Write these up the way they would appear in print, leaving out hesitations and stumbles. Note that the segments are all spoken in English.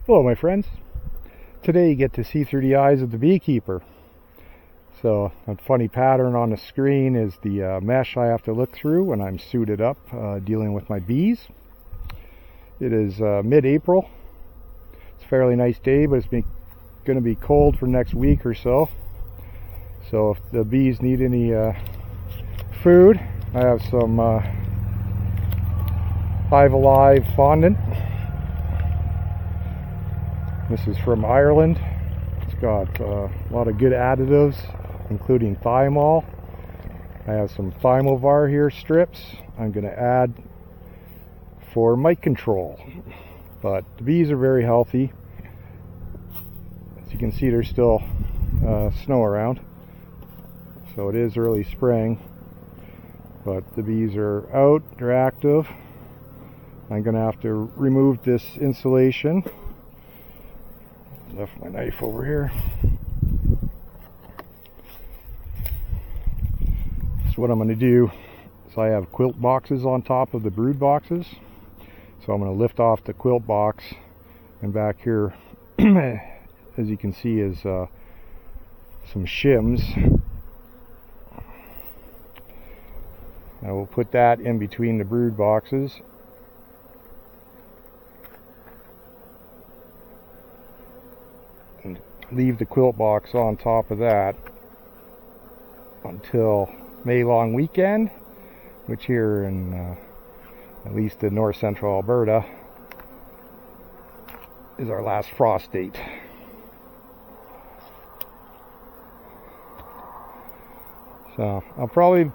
Hello my friends. Today you get to see through the eyes of the beekeeper. So a funny pattern on the screen is the mesh I have to look through when I'm suited up dealing with my bees. It is mid-April. It's a fairly nice day, but it's going to be cold for the next week or so. So if the bees need any food, I have some Hive Alive fondant. This is from Ireland. It's got a lot of good additives, including thymol. I have some thymovar here strips I'm going to add for mite control. But the bees are very healthy. As you can see, there's still snow around. So it is early spring. But the bees are out, they're active. I'm going to have to remove this insulation. Left my knife over here. So what I'm going to do is I have quilt boxes on top of the brood boxes. So I'm going to lift off the quilt box, and back here, as you can see, is some shims. I will put that in between the brood boxes. And leave the quilt box on top of that until May long weekend, which here in at least in north central Alberta is our last frost date. So I'll probably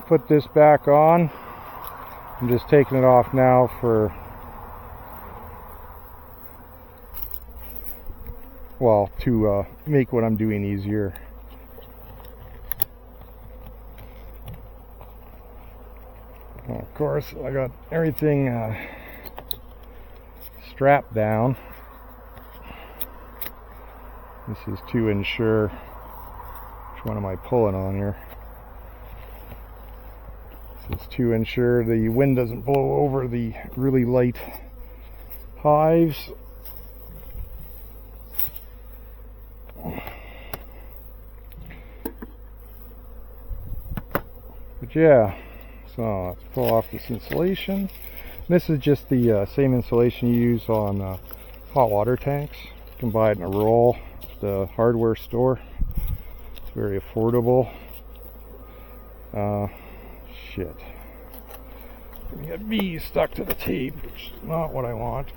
put this back on. I'm just taking it off now to make what I'm doing easier. Well, of course, I got everything strapped down. This is to ensure, which one am I pulling on here? This is to ensure the wind doesn't blow over the really light hives. But yeah, so let's pull off this insulation. This is just the same insulation you use on hot water tanks. You can buy it in a roll at the hardware store. It's very affordable. Shit. We got bees stuck to the tape, which is not what I want.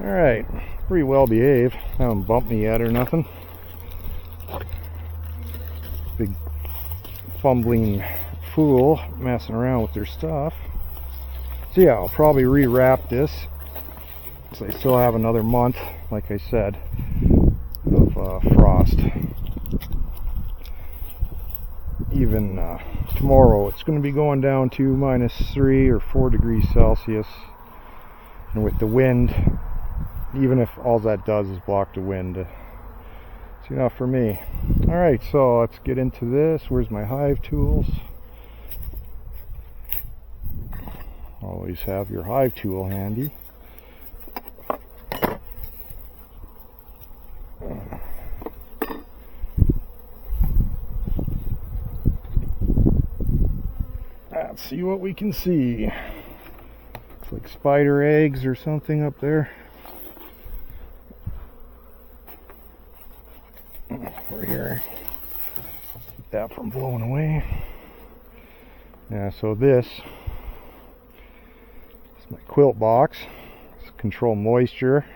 Alright, pretty well behaved. Haven't bumped me yet or nothing. Big fumbling fool messing around with their stuff. So yeah, I'll probably rewrap this, because I still have another month, like I said, of frost. Even tomorrow it's going to be going down to -3 or 4 degrees Celsius. And with the wind, even if all that does is block the wind, it's enough for me. Alright, so let's get into this. Where's my hive tools? Always have your hive tool handy. Let's see what we can see. It's like spider eggs or something up there. Over here. Keep that from blowing away. Yeah, so this is my quilt box. It's control moisture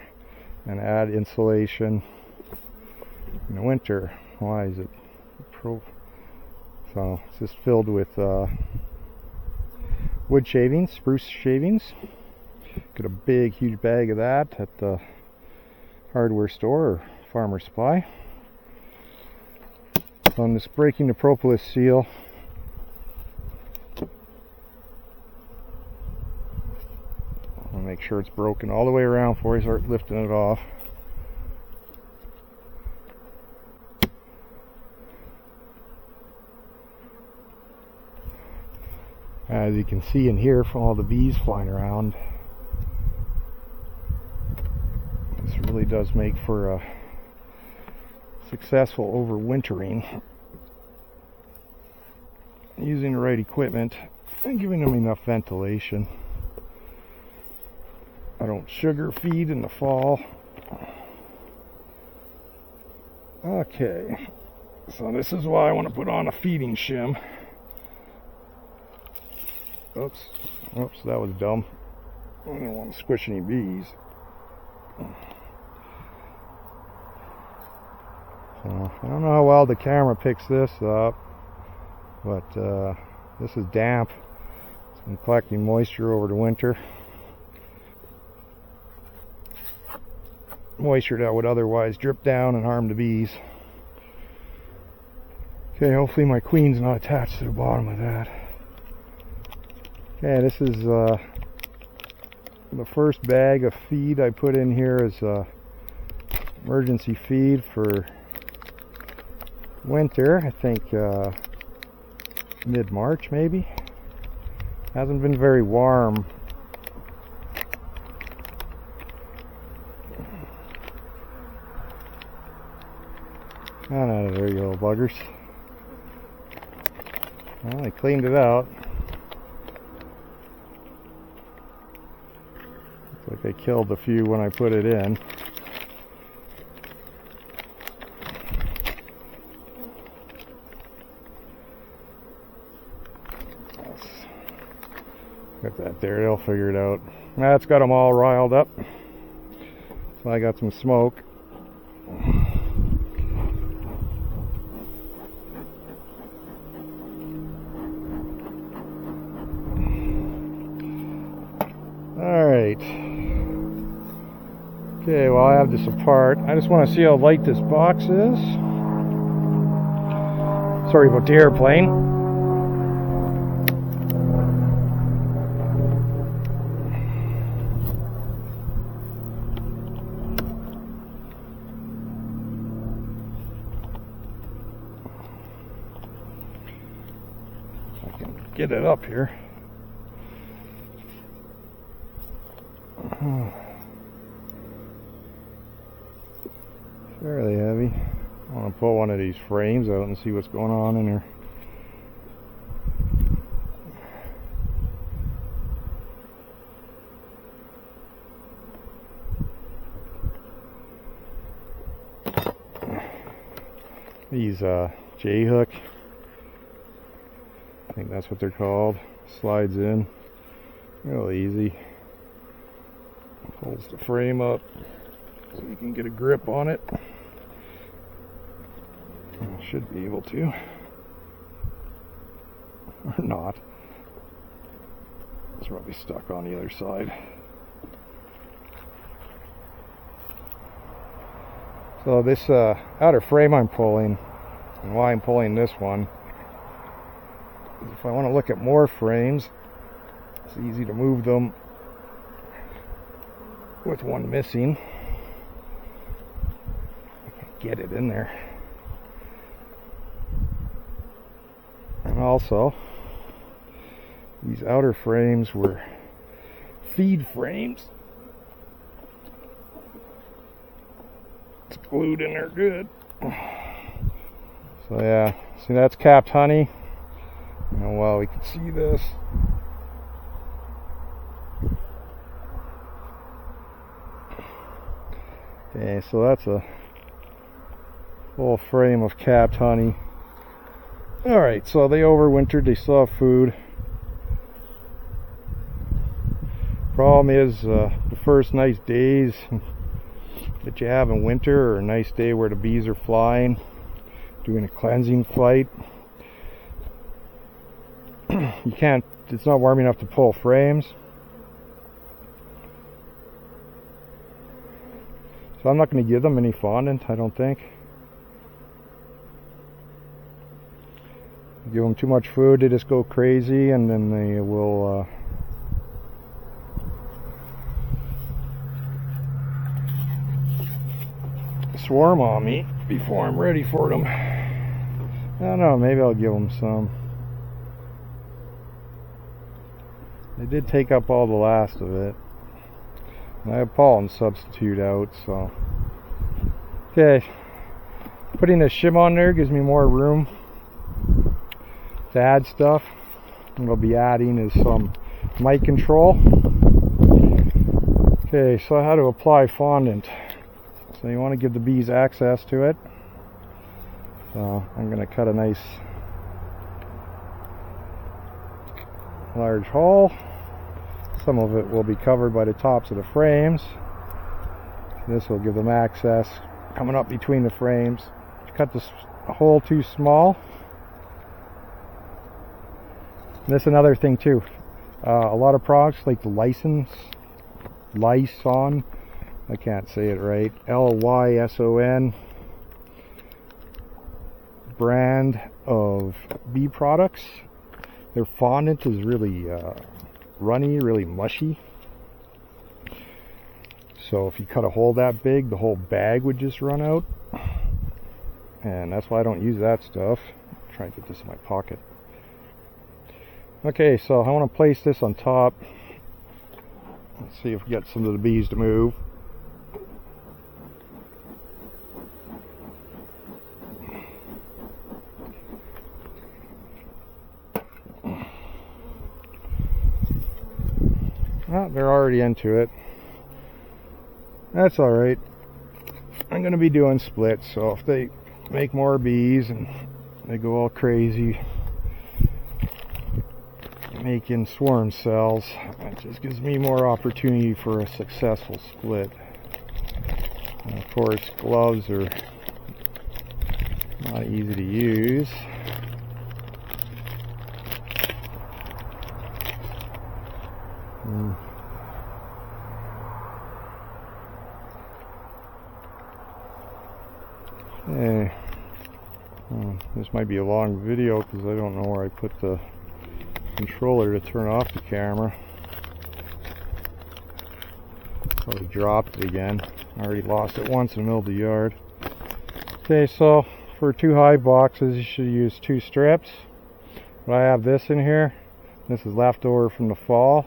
and add insulation in the winter. Why is it so it's just filled with wood shavings, spruce shavings. Get a big huge bag of that at the hardware store or farmer supply. On this breaking the propolis seal, I'll make sure it's broken all the way around before I start lifting it off. As you can see in here from all the bees flying around, this really does make for a successful overwintering using the right equipment and giving them enough ventilation. I don't sugar feed in the fall. Okay, so this is why I want to put on a feeding shim. Oops, that was dumb. I don't want to squish any bees. So, I don't know how well the camera picks this up, but this is damp. It's been collecting moisture over the winter. Moisture that would otherwise drip down and harm the bees. Okay, hopefully my queen's not attached to the bottom of that. Okay, this is the first bag of feed I put in here is emergency feed for winter. I think mid-March maybe. Hasn't been very warm. Not out of there, you little buggers. Well, I cleaned it out. Looks like I killed a few when I put it in. Got that there, they'll figure it out. That's got them all riled up. So I got some smoke. Alright. Okay, well I have this apart. I just want to see how light this box is. Sorry about the airplane. I can get it up here. Fairly heavy. I want to pull one of these frames out and see what's going on in here. These J-hook, I think that's what they're called, slides in real easy. Pulls the frame up so you can get a grip on it. I should be able to, or not. It's probably stuck on the other side. So this outer frame I'm pulling, and why I'm pulling this one, is if I want to look at more frames, it's easy to move them with one missing. I can get it in there. And also, these outer frames were feed frames. It's glued in there good. So yeah, see that's capped honey. Well, we can see this. Okay, so that's a full frame of capped honey. Alright, so they overwintered, they still have food. Problem is, the first nice days that you have in winter, or a nice day where the bees are flying, doing a cleansing flight, you can't, it's not warm enough to pull frames. So I'm not going to give them any fondant, I don't think. Give them too much food, they just go crazy, and then they will swarm on me before I'm ready for them. I don't know, maybe I'll give them some. They did take up all the last of it. And I have pollen substitute out, so. Okay. Putting the shim on there gives me more room to add stuff. What I'll be adding is some mite control. Okay, so how to apply fondant. So you want to give the bees access to it. So I'm going to cut a nice large hole. Some of it will be covered by the tops of the frames. This will give them access coming up between the frames. If you cut this hole too small. And this is another thing too. A lot of products like the Lyson, I can't say it right, Lyson brand of bee products, their fondant is really runny, really mushy. So if you cut a hole that big, the whole bag would just run out. And that's why I don't use that stuff. I'm trying to get this in my pocket. Okay, so I want to place this on top. Let's see if we get some of the bees to move. Oh, they're already into it. That's alright. I'm going to be doing splits, so if they make more bees and they go all crazy making swarm cells, it just gives me more opportunity for a successful split. And of course, gloves are not easy to use. Okay. This might be a long video because I don't know where I put the controller to turn off the camera. Probably dropped it again. I already lost it once in the middle of the yard. Okay, so for 2 hive boxes you should use 2 strips. But I have this in here. This is leftover from the fall.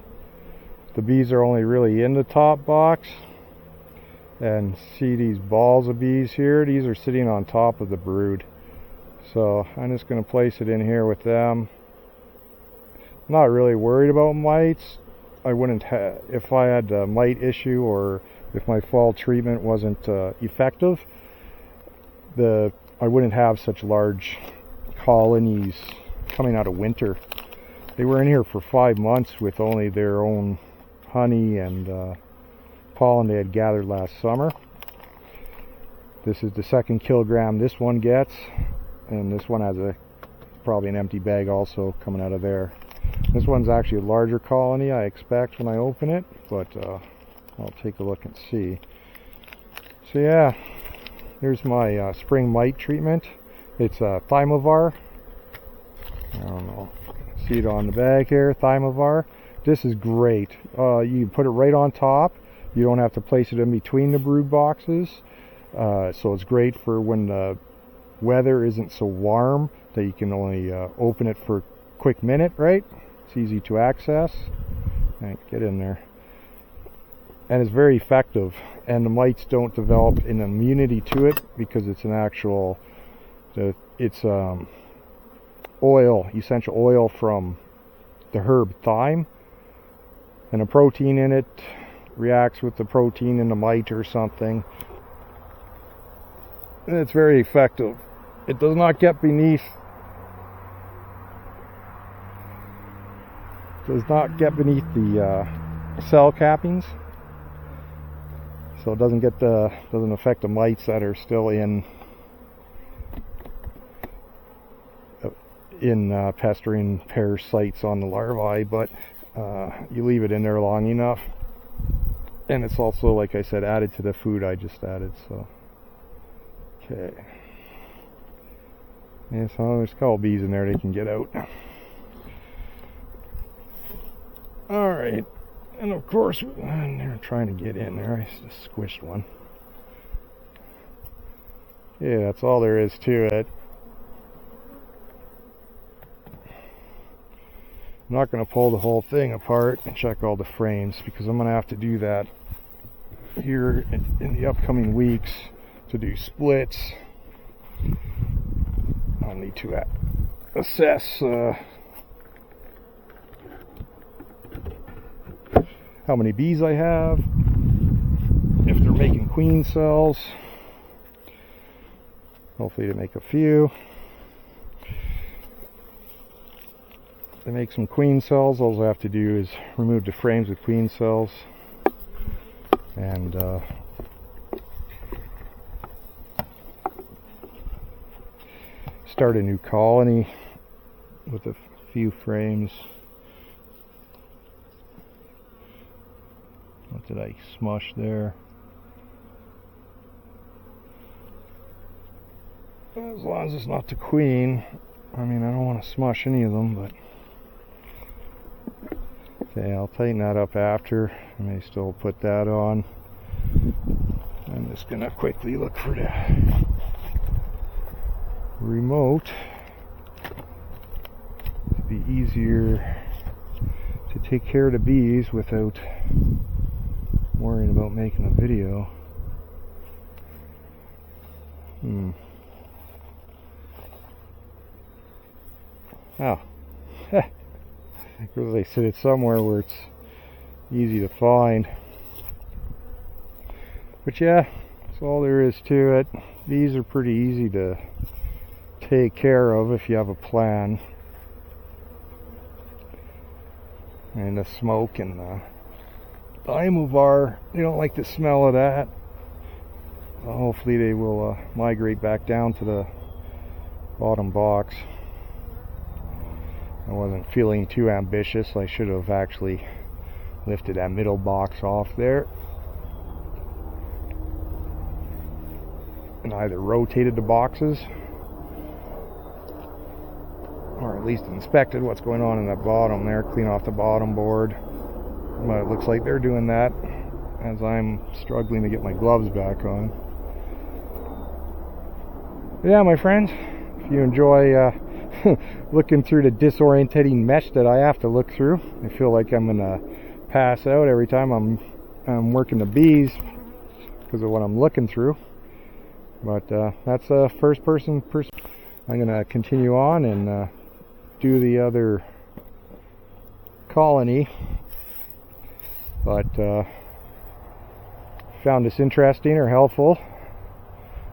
The bees are only really in the top box. And see these balls of bees here? These are sitting on top of the brood. So I'm just going to place it in here with them. I'm not really worried about mites. I wouldn't have, if I had a mite issue or if my fall treatment wasn't effective, I wouldn't have such large colonies coming out of winter. They were in here for 5 months with only their own honey and pollen they had gathered last summer. This is the 2nd kilogram this one gets, and this one has probably an empty bag also coming out of there. This one's actually a larger colony, I expect, when I open it, but I'll take a look and see. So yeah, here's my spring mite treatment. It's Thymovar. I don't know, see it on the bag here, Thymovar. This is great. You can put it right on top. You don't have to place it in between the brood boxes. So it's great for when the weather isn't so warm that you can only open it for a quick minute, right? It's easy to access. Right, get in there. And it's very effective. And the mites don't develop an immunity to it because it's an actual, it's oil, essential oil from the herb thyme. And a protein in it reacts with the protein in the mite or something. And it's very effective. It does not get beneath the cell cappings, so it doesn't affect the mites that are still in pestering parasites on the larvae. But you leave it in there long enough, and it's also, like I said, added to the food I just added. So okay, and so there's a couple bees in there, they can get out. Alright, and of course, they're trying to get in there. I just squished one. Yeah, that's all there is to it. I'm not going to pull the whole thing apart and check all the frames, because I'm going to have to do that here in the upcoming weeks to do splits. I'll need to assess how many bees I have, if they're making queen cells. Hopefully to make a few. To make some queen cells, all I have to do is remove the frames with queen cells and start a new colony with a few frames. What did I smush there? As long as it's not the queen. I mean, I don't want to smush any of them, but okay, I'll tighten that up after. I may still put that on. I'm just gonna quickly look for the remote. It'd be easier to take care of the bees without worrying about making a video. Oh, because they sit it somewhere where it's easy to find. But yeah, that's all there is to it. These are pretty easy to take care of if you have a plan. And the smoke and the Imovar, they don't like the smell of that. Hopefully they will migrate back down to the bottom box. I wasn't feeling too ambitious. I should have actually lifted that middle box off there and either rotated the boxes or at least inspected what's going on in the bottom there, clean off the bottom board. But it looks like they're doing that as I'm struggling to get my gloves back on. Yeah, my friends, if you enjoy looking through the disorientating mesh that I have to look through, I feel like I'm gonna pass out every time I'm working the bees because of what I'm looking through. But that's a first person. I'm gonna continue on and do the other colony. But found this interesting or helpful,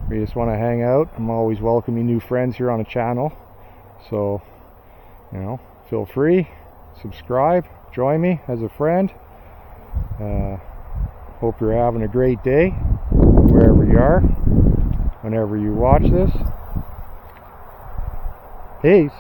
or you just want to hang out, I'm always welcoming new friends here on the channel. So, you know, feel free, subscribe, join me as a friend. Hope you're having a great day wherever you are, whenever you watch this. Peace.